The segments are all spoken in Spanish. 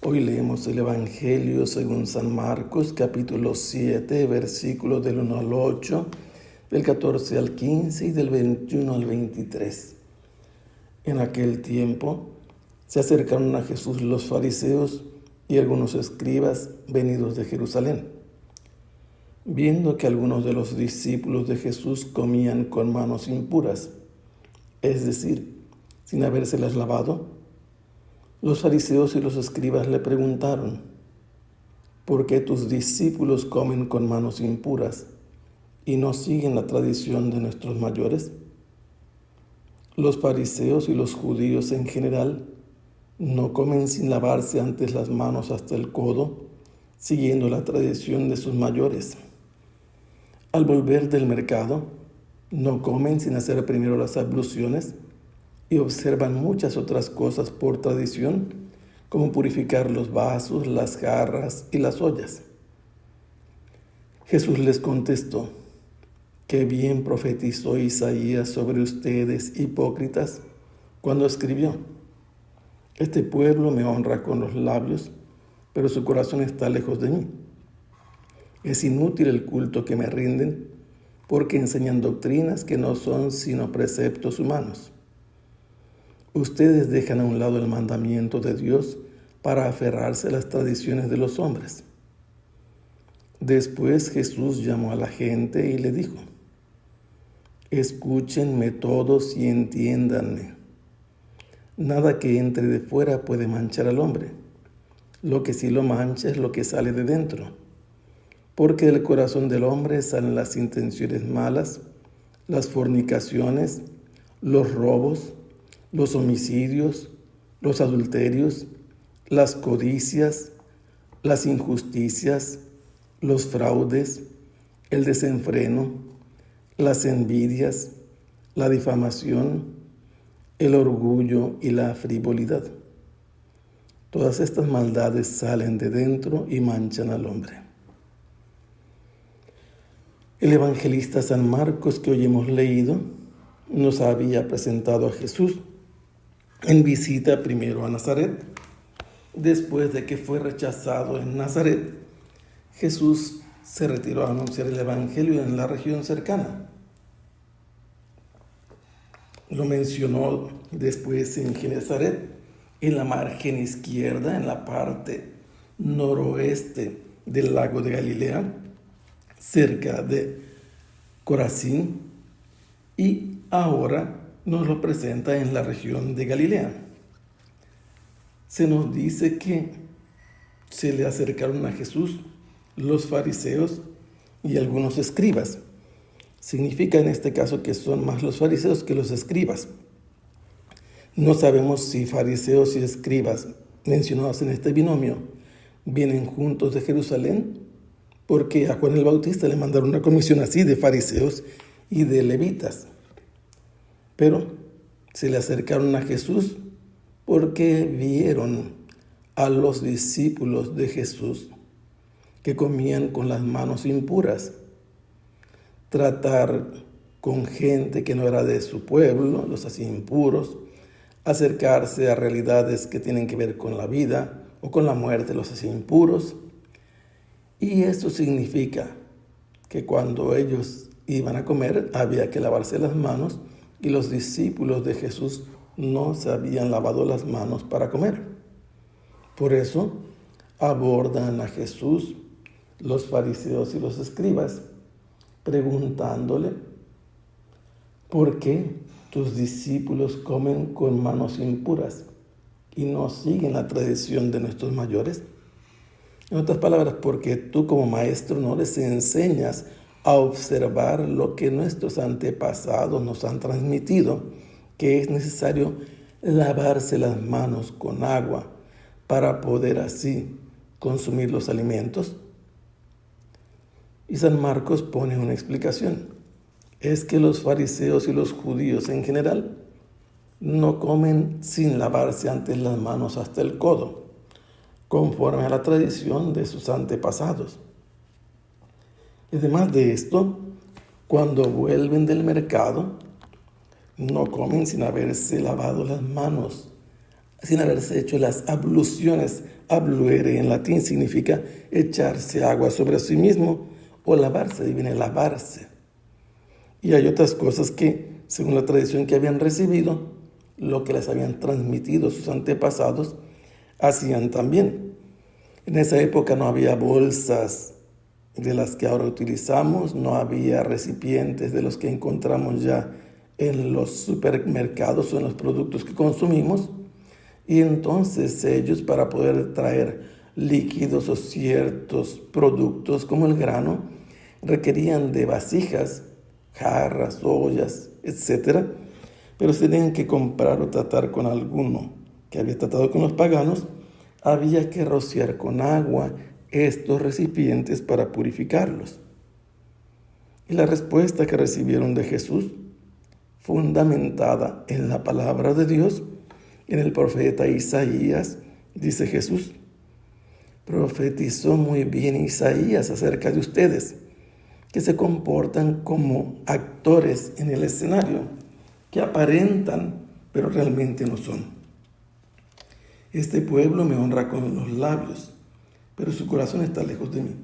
Hoy leemos el Evangelio según San Marcos, capítulo 7, versículos del 1 al 8, del 14 al 15 y del 21 al 23. En aquel tiempo se acercaron a Jesús los fariseos y algunos escribas venidos de Jerusalén. Viendo que algunos de los discípulos de Jesús comían con manos impuras, es decir, sin habérselas lavado, los fariseos y los escribas le preguntaron: ¿por qué tus discípulos comen con manos impuras y no siguen la tradición de nuestros mayores? Los fariseos y los judíos en general no comen sin lavarse antes las manos hasta el codo, siguiendo la tradición de sus mayores. Al volver del mercado, no comen sin hacer primero las abluciones y observan muchas otras cosas por tradición, como purificar los vasos, las jarras y las ollas. Jesús les contestó: qué bien profetizó Isaías sobre ustedes, hipócritas, cuando escribió: este pueblo me honra con los labios, pero su corazón está lejos de mí. Es inútil el culto que me rinden, porque enseñan doctrinas que no son sino preceptos humanos. Ustedes dejan a un lado el mandamiento de Dios para aferrarse a las tradiciones de los hombres. Después Jesús llamó a la gente y le dijo: escúchenme todos y entiéndanme. Nada que entre de fuera puede manchar al hombre. Lo que sí lo mancha es lo que sale de dentro. Porque del corazón del hombre salen las intenciones malas, las fornicaciones, los robos, los homicidios, los adulterios, las codicias, las injusticias, los fraudes, el desenfreno, las envidias, la difamación, el orgullo y la frivolidad. Todas estas maldades salen de dentro y manchan al hombre. El evangelista San Marcos, que hoy hemos leído, nos había presentado a Jesús en visita primero a Nazaret. Después de que fue rechazado en Nazaret, Jesús se retiró a anunciar el evangelio en la región cercana. Lo mencionó después en Genezaret, en la margen izquierda, en la parte noroeste del lago de Galilea, cerca de Corazín, y ahora nos lo presenta en la región de Galilea. Se nos dice que se le acercaron a Jesús los fariseos y algunos escribas. Significa en este caso que son más los fariseos que los escribas. No sabemos si fariseos y escribas mencionados en este binomio vienen juntos de Jerusalén, porque a Juan el Bautista le mandaron una comisión así de fariseos y de levitas. Pero se le acercaron a Jesús porque vieron a los discípulos de Jesús que comían con las manos impuras. Tratar con gente que no era de su pueblo los hacía impuros. Acercarse a realidades que tienen que ver con la vida o con la muerte los hacía impuros. Y esto significa que cuando ellos iban a comer había que lavarse las manos, y los discípulos de Jesús no se habían lavado las manos para comer. Por eso abordan a Jesús los fariseos y los escribas, preguntándole: ¿por qué tus discípulos comen con manos impuras y no siguen la tradición de nuestros mayores? En otras palabras, porque tú como maestro no les enseñas a observar lo que nuestros antepasados nos han transmitido, que es necesario lavarse las manos con agua para poder así consumir los alimentos. Y San Marcos pone una explicación: es que los fariseos y los judíos en general no comen sin lavarse antes las manos hasta el codo, conforme a la tradición de sus antepasados. Y además de esto, cuando vuelven del mercado, no comen sin haberse lavado las manos, sin haberse hecho las abluciones Abluere en latín significa echarse agua sobre sí mismo o lavarse, y viene lavarse. Y hay otras cosas que, según la tradición que habían recibido, lo que les habían transmitido sus antepasados, hacían también. En esa época no había bolsas de las que ahora utilizamos, no había recipientes de los que encontramos ya en los supermercados o en los productos que consumimos. Y entonces ellos, para poder traer líquidos o ciertos productos como el grano, requerían de vasijas, jarras, ollas, etc. Pero si tenían que comprar o tratar con alguno que había tratado con los paganos, había que rociar con agua estos recipientes para purificarlos. Y la respuesta que recibieron de Jesús, fundamentada en la palabra de Dios, en el profeta Isaías, dice Jesús, profetizó muy bien Isaías acerca de ustedes, que se comportan como actores en el escenario, que aparentan, pero realmente no son. Este pueblo me honra con los labios, pero su corazón está lejos de mí.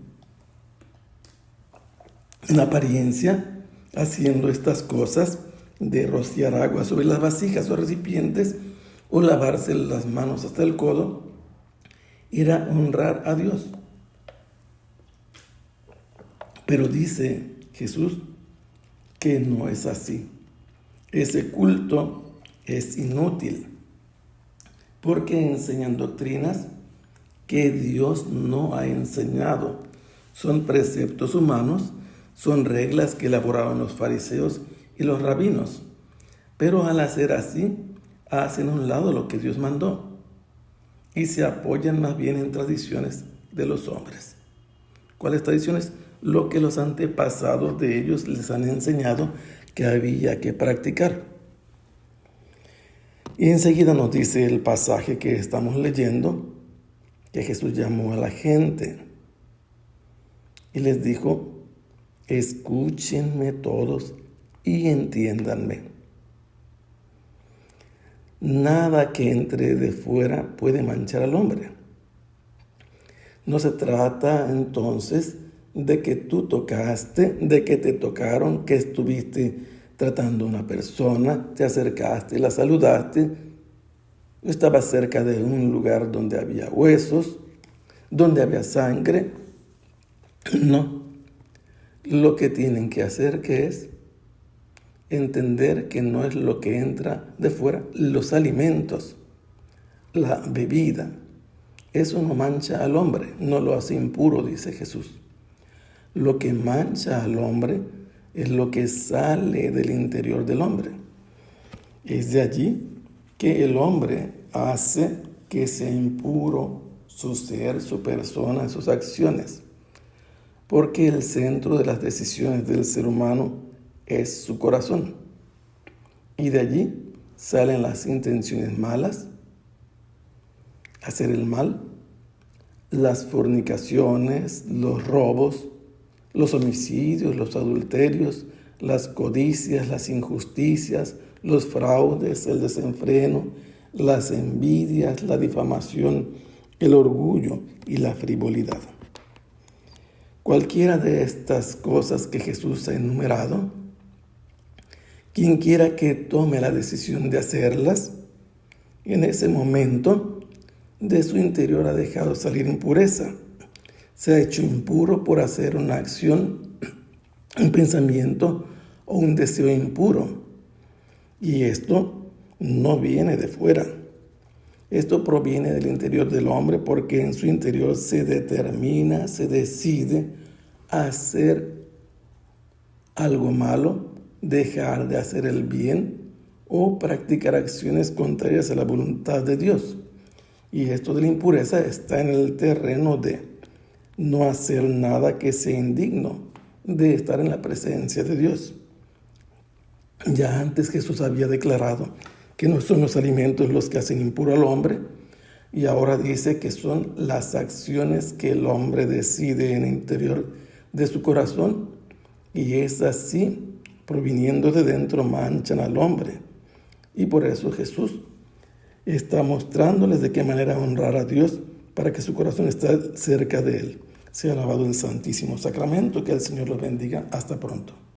En apariencia, haciendo estas cosas de rociar agua sobre las vasijas o recipientes o lavarse las manos hasta el codo, era honrar a Dios. Pero dice Jesús que no es así. Ese culto es inútil porque enseñan doctrinas que Dios no ha enseñado. Son preceptos humanos, son reglas que elaboraban los fariseos y los rabinos. Pero al hacer así, hacen a un lado lo que Dios mandó y se apoyan más bien en tradiciones de los hombres. ¿Cuáles tradiciones? Lo que los antepasados de ellos les han enseñado que había que practicar. Y enseguida nos dice el pasaje que estamos leyendo, que Jesús llamó a la gente y les dijo, escúchenme todos y entiéndanme. Nada que entre de fuera puede manchar al hombre. No se trata entonces de que tú tocaste, de que te tocaron, que estuviste tratando a una persona, te acercaste, la saludaste, estabas cerca de un lugar donde había huesos, donde había sangre. No, lo que tienen que hacer que es entender que no es lo que entra de fuera, los alimentos, la bebida, eso no mancha al hombre, no lo hace impuro, dice Jesús. Lo que mancha al hombre es lo que sale del interior del hombre. Es de allí que el hombre hace que sea impuro su ser, su persona, sus acciones. Porque el centro de las decisiones del ser humano es su corazón. Y de allí salen las intenciones malas, hacer el mal, las fornicaciones, los robos, los homicidios, los adulterios, las codicias, las injusticias, los fraudes, el desenfreno, las envidias, la difamación, el orgullo y la frivolidad. Cualquiera de estas cosas que Jesús ha enumerado, quien quiera que tome la decisión de hacerlas, en ese momento de su interior ha dejado salir impureza. Se ha hecho impuro por hacer una acción, un pensamiento o un deseo impuro. Y esto no viene de fuera. Esto proviene del interior del hombre porque en su interior se determina, se decide hacer algo malo, dejar de hacer el bien o practicar acciones contrarias a la voluntad de Dios. Y esto de la impureza está en el terreno de no hacer nada que sea indigno de estar en la presencia de Dios. Ya antes Jesús había declarado que no son los alimentos los que hacen impuro al hombre, y ahora dice que son las acciones que el hombre decide en el interior de su corazón, y es así, proviniendo de dentro, manchan al hombre. Y por eso Jesús está mostrándoles de qué manera honrar a Dios para que su corazón esté cerca de Él. Sea alabado el Santísimo Sacramento, que el Señor los bendiga. Hasta pronto.